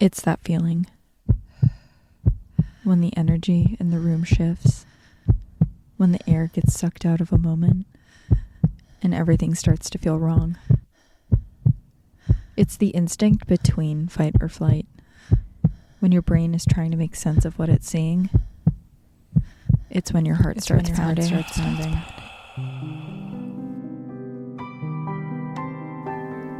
It's that feeling when the energy in the room shifts, when the air gets sucked out of a moment, and everything starts to feel wrong. It's the instinct between fight or flight, when your brain is trying to make sense of what it's seeing. It's when your heart starts pounding.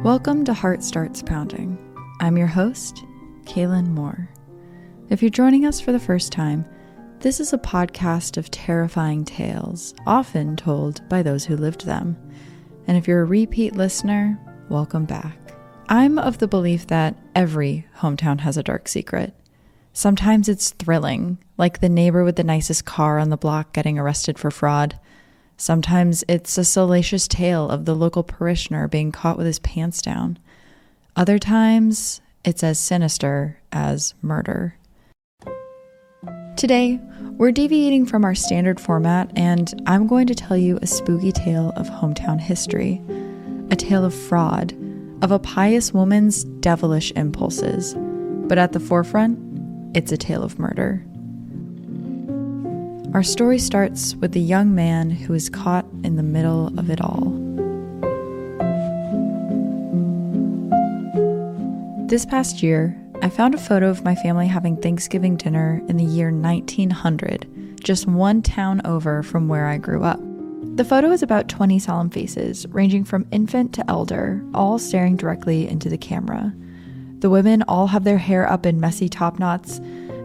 Welcome to Heart Starts Pounding. I'm your host, Kaylin Moore. If you're joining us for the first time, this is a podcast of terrifying tales, often told by those who lived them. And if you're a repeat listener, welcome back. I'm of the belief that every hometown has a dark secret. Sometimes it's thrilling, like the neighbor with the nicest car on the block getting arrested for fraud. Sometimes it's a salacious tale of the local parishioner being caught with his pants down. Other times, it's as sinister as murder. Today, we're deviating from our standard format, and I'm going to tell you a spooky tale of hometown history, a tale of fraud, of a pious woman's devilish impulses. But at the forefront, it's a tale of murder. Our story starts with a young man who is caught in the middle of it all. This past year, I found a photo of my family having Thanksgiving dinner in the year 1900, just one town over from where I grew up. The photo is about 20 solemn faces, ranging from infant to elder, all staring directly into the camera. The women all have their hair up in messy top knots,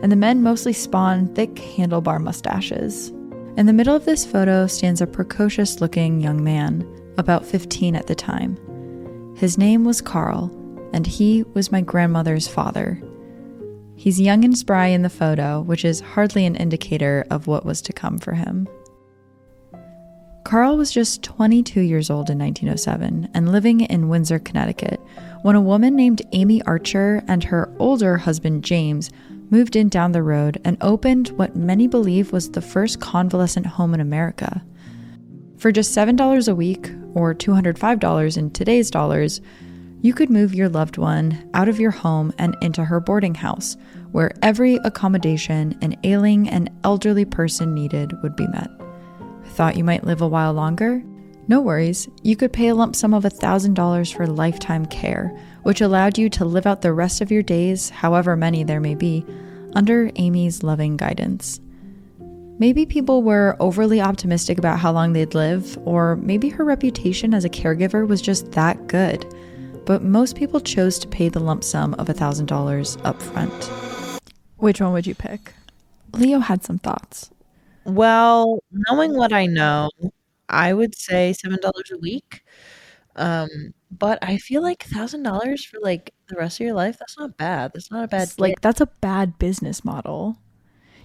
and the men mostly spawn thick handlebar mustaches. In the middle of this photo stands a precocious-looking young man, about 15 at the time. His name was Carl, and he was my grandmother's father. He's young and spry in the photo, which is hardly an indicator of what was to come for him. Carl was just 22 years old in 1907 and living in Windsor, Connecticut, when a woman named Amy Archer and her older husband James moved in down the road and opened what many believe was the first convalescent home in America. For just $7 a week, or $205 in today's dollars, you could move your loved one out of your home and into her boarding house, where every accommodation an ailing and elderly person needed would be met. Thought you might live a while longer? No worries, you could pay a lump sum of $1,000 for lifetime care, which allowed you to live out the rest of your days, however many there may be, under Amy's loving guidance. Maybe people were overly optimistic about how long they'd live, or maybe her reputation as a caregiver was just that good. But most people chose to pay the lump sum of $1,000 up front. Which one would you pick? Leo had some thoughts. Well, knowing what I know, I would say $7 a week. But I feel like $1,000 for like the rest of your life, that's not bad. That's not a bad It's like that's a bad business model.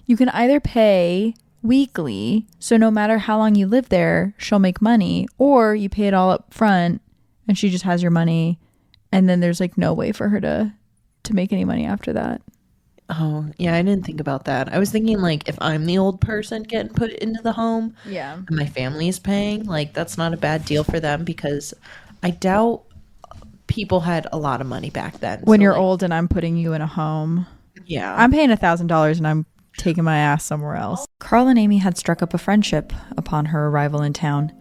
You can either pay weekly, so no matter how long you live there, she'll make money, or you pay it all up front and she just has your money, and then there's like no way for her to make any money after that. Oh, yeah, I didn't think about that. I was thinking like if I'm the old person getting put into the home, yeah, and my family is paying, like that's not a bad deal for them, because I doubt people had a lot of money back then. When you're old and I'm putting you in a home. Yeah. I'm paying $1,000 and I'm taking my ass somewhere else. Carl and Amy had struck up a friendship upon her arrival in town.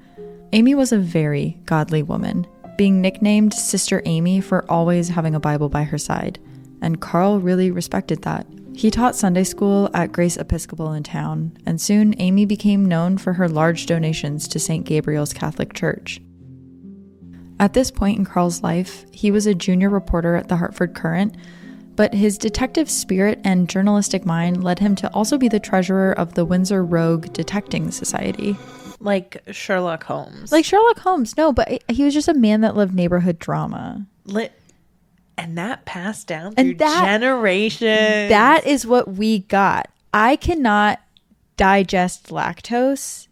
Amy was a very godly woman, being nicknamed Sister Amy for always having a Bible by her side. And Carl really respected that. He taught Sunday school at Grace Episcopal in town, and soon Amy became known for her large donations to St. Gabriel's Catholic Church. At this point in Carl's life, he was a junior reporter at the Hartford Courant, but his detective spirit and journalistic mind led him to also be the treasurer of the Windsor Rogue Detecting Society. Like Sherlock Holmes. Like Sherlock Holmes, no, but he was just a man that loved neighborhood drama. And that passed down through generations. That is what we got. I cannot digest lactose,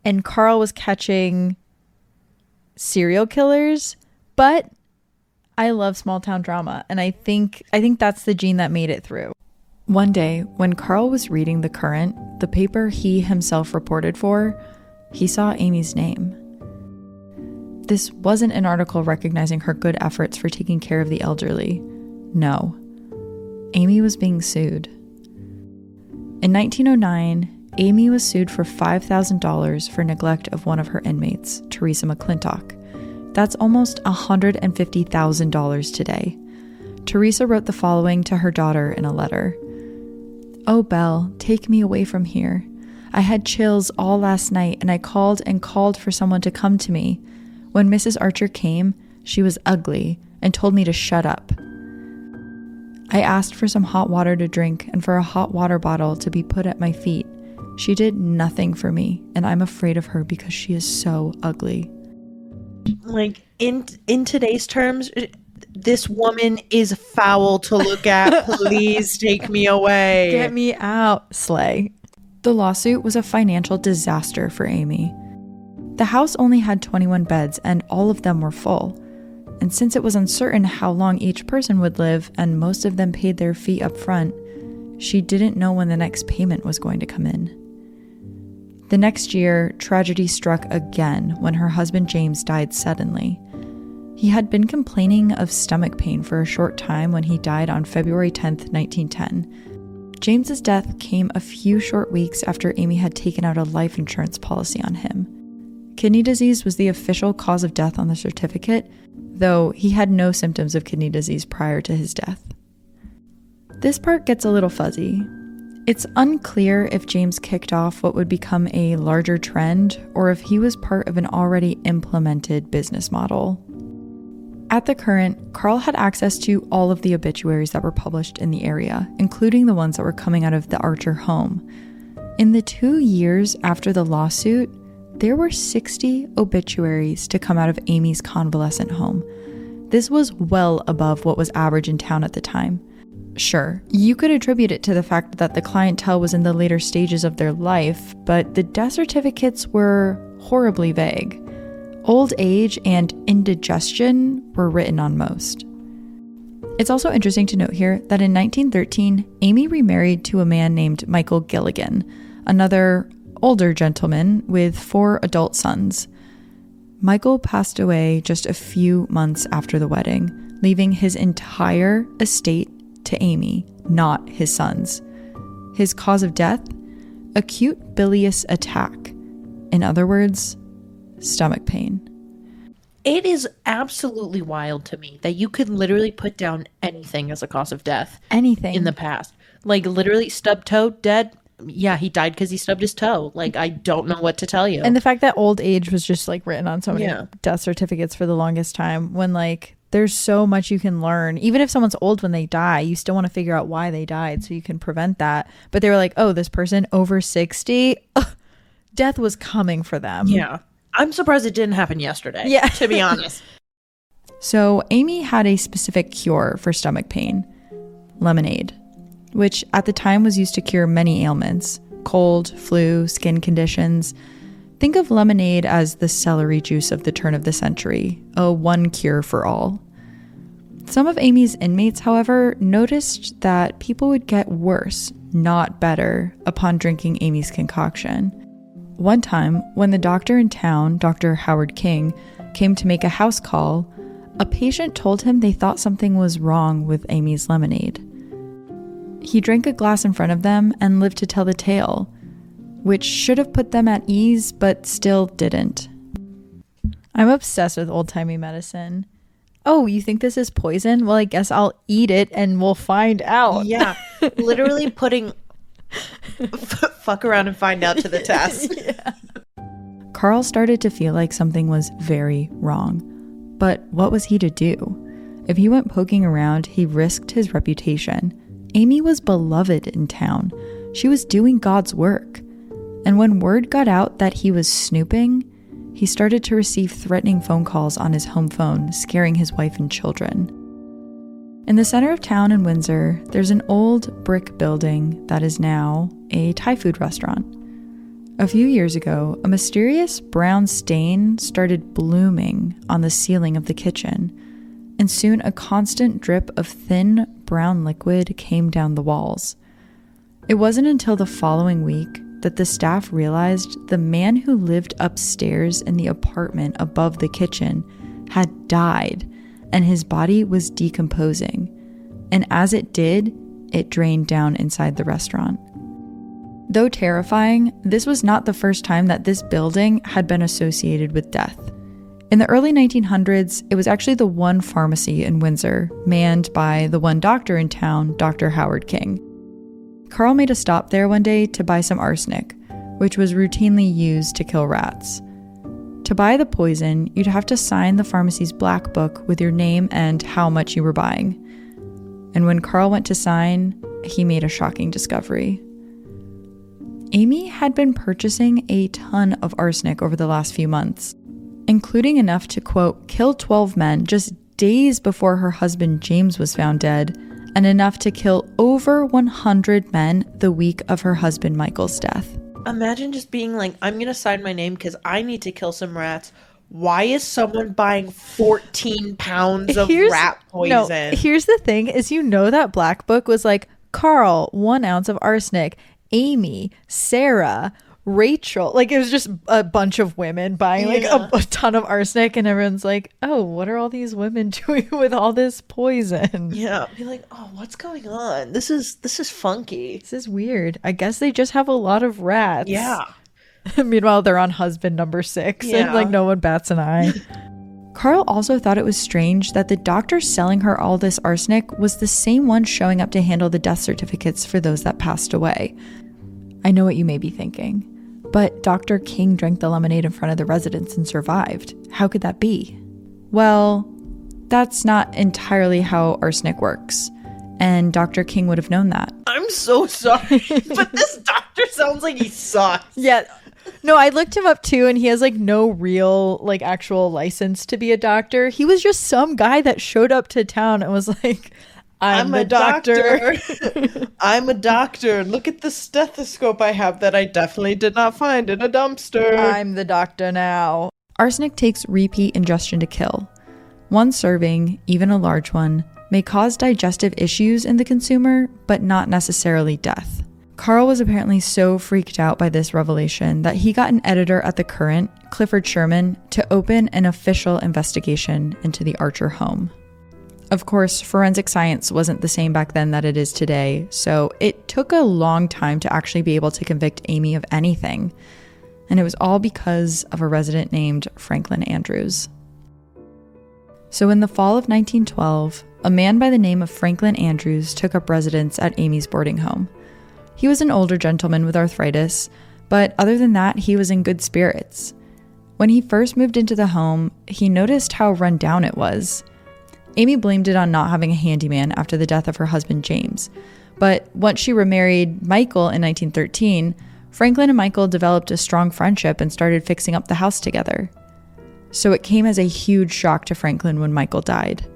and Carl was catching serial killers, but I love small town drama, and I think that's the gene that made it through. One day, when Carl was reading the Courant, the paper he himself reported for, he saw Amy's name. This wasn't an article recognizing her good efforts for taking care of the elderly. No. Amy was being sued. In 1909, Amy was sued for $5,000 for neglect of one of her inmates, Teresa McClintock. That's almost $150,000 today. Teresa wrote the following to her daughter in a letter. "Oh, Belle, take me away from here. I had chills all last night and I called and called for someone to come to me. When Mrs. Archer came, she was ugly and told me to shut up. I asked for some hot water to drink and for a hot water bottle to be put at my feet. She did nothing for me, and I'm afraid of her because she is so ugly." Like, in today's terms, this woman is foul to look at. Please take me away. Get me out, slay. The lawsuit was a financial disaster for Amy. The house only had 21 beds, and all of them were full. And since it was uncertain how long each person would live, and most of them paid their fee up front, she didn't know when the next payment was going to come in. The next year, tragedy struck again when her husband James died suddenly. He had been complaining of stomach pain for a short time when he died on February 10th, 1910. James's death came a few short weeks after Amy had taken out a life insurance policy on him. Kidney disease was the official cause of death on the certificate, though he had no symptoms of kidney disease prior to his death. This part gets a little fuzzy. It's unclear if James kicked off what would become a larger trend or if he was part of an already implemented business model. At the current, Carl had access to all of the obituaries that were published in the area, including the ones that were coming out of the Archer home. In the 2 years after the lawsuit, there were 60 obituaries to come out of Amy's convalescent home. This was well above what was average in town at the time. Sure, you could attribute it to the fact that the clientele was in the later stages of their life, but the death certificates were horribly vague. Old age and indigestion were written on most. It's also interesting to note here that in 1913, Amy remarried to a man named Michael Gilligan, another older gentleman with 4 adult sons. Michael passed away just a few months after the wedding, leaving his entire estate to Amy, not his sons. His cause of death? Acute bilious attack. In other words, stomach pain. It is absolutely wild to me that you could literally put down anything as a cause of death. Anything. In the past. Like, literally, stubbed toe, dead. Yeah, he died because he stubbed his toe. Like, I don't know what to tell you. And the fact that old age was just, like, written on so many death certificates for the longest time, when, like, there's so much you can learn. Even if someone's old when they die, you still want to figure out why they died so you can prevent that. But they were like, oh, this person over 60, death was coming for them. Yeah. I'm surprised it didn't happen yesterday, to be honest. So Amy had a specific cure for stomach pain, lemonade, which at the time was used to cure many ailments, cold, flu, skin conditions. Think of lemonade as the celery juice of the turn of the century, a one cure for all. Some of Amy's inmates, however, noticed that people would get worse, not better, upon drinking Amy's concoction. One time, when the doctor in town, Dr. Howard King, came to make a house call, a patient told him they thought something was wrong with Amy's lemonade. He drank a glass in front of them and lived to tell the tale, which should have put them at ease, but still didn't. I'm obsessed with old-timey medicine. Oh, you think this is poison? Well, I guess I'll eat it and we'll find out. Yeah, literally putting fuck around and find out to the test. Yeah. Carl started to feel like something was very wrong. But what was he to do? If he went poking around, he risked his reputation. Amy was beloved in town. She was doing God's work. And when word got out that he was snooping, he started to receive threatening phone calls on his home phone, scaring his wife and children. In the center of town in Windsor, there's an old brick building that is now a Thai food restaurant. A few years ago, a mysterious brown stain started blooming on the ceiling of the kitchen, and soon a constant drip of thin brown liquid came down the walls. It wasn't until the following week that the staff realized the man who lived upstairs in the apartment above the kitchen had died, and his body was decomposing. And as it did, it drained down inside the restaurant. Though terrifying, this was not the first time that this building had been associated with death. In the early 1900s, it was actually the one pharmacy in Windsor, manned by the one doctor in town, Dr. Howard King. Carl made a stop there one day to buy some arsenic, which was routinely used to kill rats. To buy the poison, you'd have to sign the pharmacy's black book with your name and how much you were buying. And when Carl went to sign, he made a shocking discovery. Amy had been purchasing a ton of arsenic over the last few months, including enough to, quote, kill 12 men just days before her husband James was found dead, and enough to kill over 100 men the week of her husband Michael's death. Imagine just being like, I'm going to sign my name because I need to kill some rats. Why is someone buying 14 pounds of rat poison? No, here's the thing is, that black book was like, Carl, 1 ounce of arsenic, Amy, Sarah, Rachel. Like, it was just a bunch of women buying like a ton of arsenic, and everyone's like, oh, what are all these women doing with all this poison? Yeah, be like, oh, what's going on? This is funky. This is weird. I guess they just have a lot of rats. Yeah. Meanwhile, they're on husband number 6, and like no one bats an eye. Carl also thought it was strange that the doctor selling her all this arsenic was the same one showing up to handle the death certificates for those that passed away. I know what you may be thinking, but Dr. King drank the lemonade in front of the residents and survived. How could that be? Well, that's not entirely how arsenic works, and Dr. King would have known that. I'm so sorry, but this doctor sounds like he sucks. Yeah. No, I looked him up too, and he has like no real like actual license to be a doctor. He was just some guy that showed up to town and was like, I'm a doctor. I'm a doctor. Look at the stethoscope I have that I definitely did not find in a dumpster. I'm the doctor now. Arsenic takes repeat ingestion to kill. One serving, even a large one, may cause digestive issues in the consumer, but not necessarily death. Carl was apparently so freaked out by this revelation that he got an editor at the Current, Clifford Sherman, to open an official investigation into the Archer home. Of course, forensic science wasn't the same back then that it is today, so it took a long time to actually be able to convict Amy of anything. And it was all because of a resident named Franklin Andrews. So in the fall of 1912, a man by the name of Franklin Andrews took up residence at Amy's boarding home. He was an older gentleman with arthritis, but other than that, he was in good spirits. When he first moved into the home, he noticed how run down it was. Amy blamed it on not having a handyman after the death of her husband James. But once she remarried Michael in 1913, Franklin and Michael developed a strong friendship and started fixing up the house together. So it came as a huge shock to Franklin when Michael died.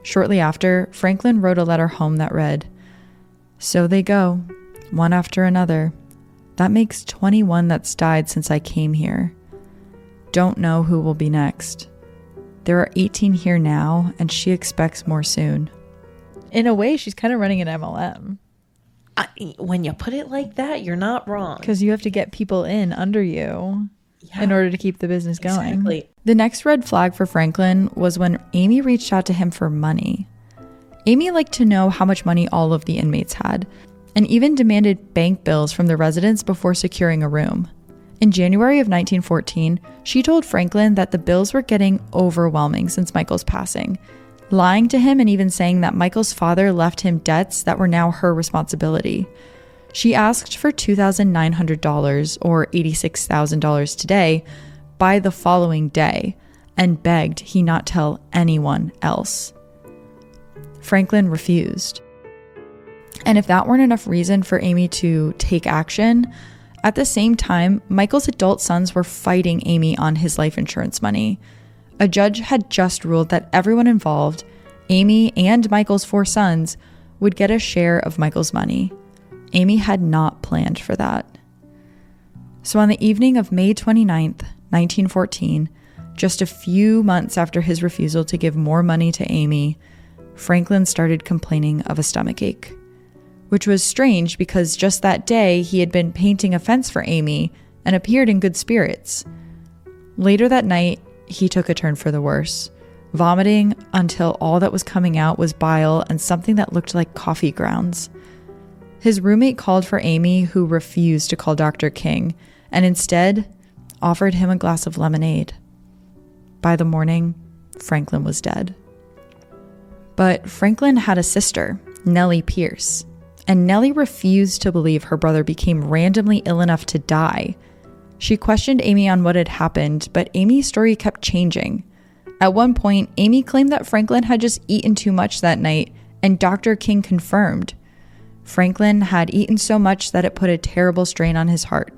Shortly after, Franklin wrote a letter home that read, "So they go, one after another. That makes 21 that's died since I came here. Don't know who will be next. There are 18 here now, and she expects more soon." In a way, she's kind of running an MLM. When you put it like that, you're not wrong. Because you have to get people in under you in order to keep the business going. Exactly. The next red flag for Franklin was when Amy reached out to him for money. Amy liked to know how much money all of the inmates had, and even demanded bank bills from the residents before securing a room. In January of 1914, she told Franklin that the bills were getting overwhelming since Michael's passing, lying to him and even saying that Michael's father left him debts that were now her responsibility. She asked for $2,900, or $86,000 today, by the following day, and begged he not tell anyone else. Franklin refused. And if that weren't enough reason for Amy to take action, at the same time, Michael's adult sons were fighting Amy on his life insurance money. A judge had just ruled that everyone involved, Amy and Michael's 4 sons, would get a share of Michael's money. Amy had not planned for that. So on the evening of May 29th, 1914, just a few months after his refusal to give more money to Amy, Franklin started complaining of a stomachache. Which was strange because just that day he had been painting a fence for Amy and appeared in good spirits. Later that night, he took a turn for the worse, vomiting until all that was coming out was bile and something that looked like coffee grounds. His roommate called for Amy, who refused to call Dr. King, and instead offered him a glass of lemonade. By the morning, Franklin was dead. But Franklin had a sister, Nellie Pierce, and Nellie refused to believe her brother became randomly ill enough to die. She questioned Amy on what had happened, but Amy's story kept changing. At one point, Amy claimed that Franklin had just eaten too much that night, and Dr. King confirmed. Franklin had eaten so much that it put a terrible strain on his heart.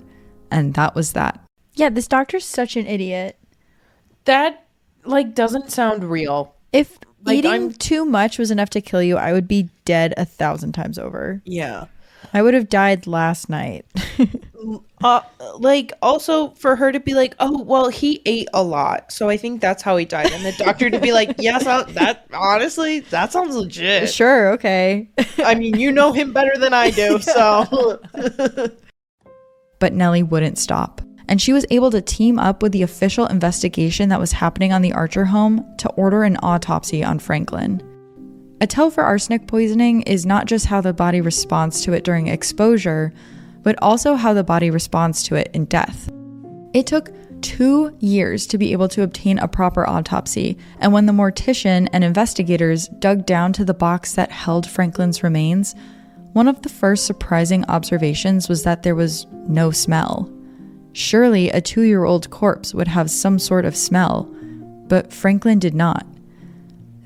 And that was that. Yeah, this doctor's such an idiot. That, doesn't sound real. If eating too much was enough to kill you, I would be dead 1,000 times over. Yeah. I would have died last night. Also for her to be like, oh, well, he ate a lot, so I think that's how he died. And the doctor to be like, yes, honestly, that sounds legit. Sure, okay. I mean, you know him better than I do, so. But Nellie wouldn't stop. And she was able to team up with the official investigation that was happening on the Archer home to order an autopsy on Franklin. A tell for arsenic poisoning is not just how the body responds to it during exposure, but also how the body responds to it in death. It took 2 years to be able to obtain a proper autopsy, and when the mortician and investigators dug down to the box that held Franklin's remains, one of the first surprising observations was that there was no smell. Surely a 2-year-old corpse would have some sort of smell, but Franklin did not.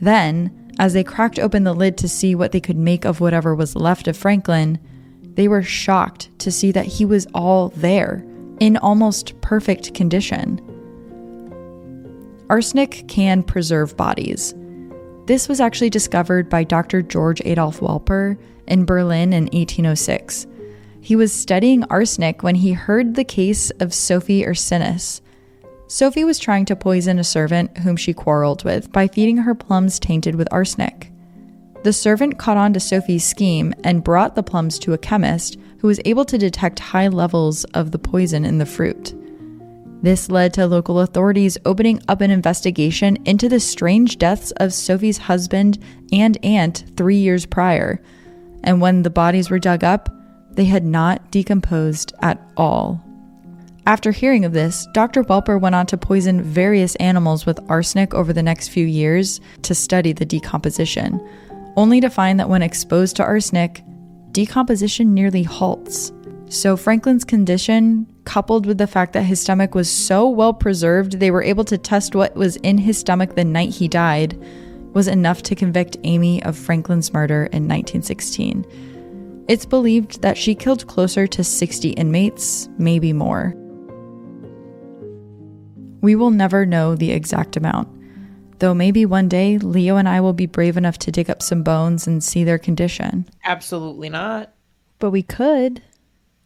Then, as they cracked open the lid to see what they could make of whatever was left of Franklin, they were shocked to see that he was all there, in almost perfect condition. Arsenic can preserve bodies. This was actually discovered by Dr. George Adolf Walper in Berlin in 1806. He was studying arsenic when he heard the case of Sophie Ursinus. Sophie was trying to poison a servant whom she quarreled with by feeding her plums tainted with arsenic. The servant caught on to Sophie's scheme and brought the plums to a chemist who was able to detect high levels of the poison in the fruit. This led to local authorities opening up an investigation into the strange deaths of Sophie's husband and aunt 3 years prior. And when the bodies were dug up, they had not decomposed at all. After hearing of this, Dr. Welper went on to poison various animals with arsenic over the next few years to study the decomposition, only to find that when exposed to arsenic, decomposition nearly halts. So Franklin's condition, coupled with the fact that his stomach was so well preserved they were able to test what was in his stomach the night he died, was enough to convict Amy of Franklin's murder in 1916. It's believed that she killed closer to 60 inmates, maybe more. We will never know the exact amount, though maybe one day Leo and I will be brave enough to dig up some bones and see their condition. Absolutely not. But we could.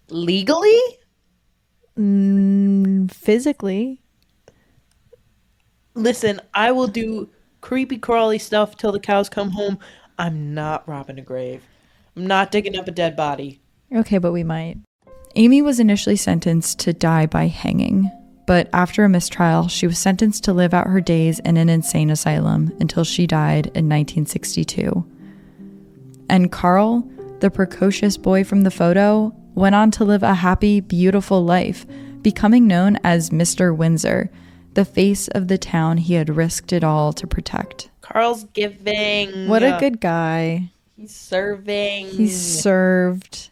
Legally? Physically. Listen, I will do creepy crawly stuff till the cows come home. I'm not robbing a grave. I'm not digging up a dead body. Okay, but we might. Amy was initially sentenced to die by hanging, but after a mistrial, she was sentenced to live out her days in an insane asylum until she died in 1962. And Carl, the precocious boy from the photo, went on to live a happy, beautiful life, becoming known as Mr. Windsor, the face of the town he had risked it all to protect. Carl's giving. What a good guy. He's serving. He served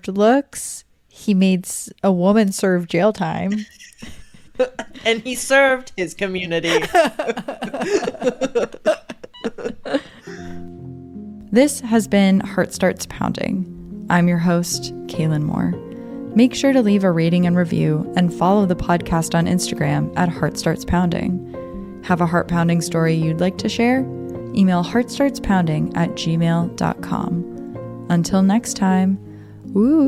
looks. He made a woman serve jail time. And he served his community. This has been Heart Starts Pounding. I'm your host, Kaylin Moore. Make sure to leave a rating and review and follow the podcast on Instagram at Heart Starts Pounding. Have a heart-pounding story you'd like to share? Email heartstartspounding@gmail.com. Until next time, woo.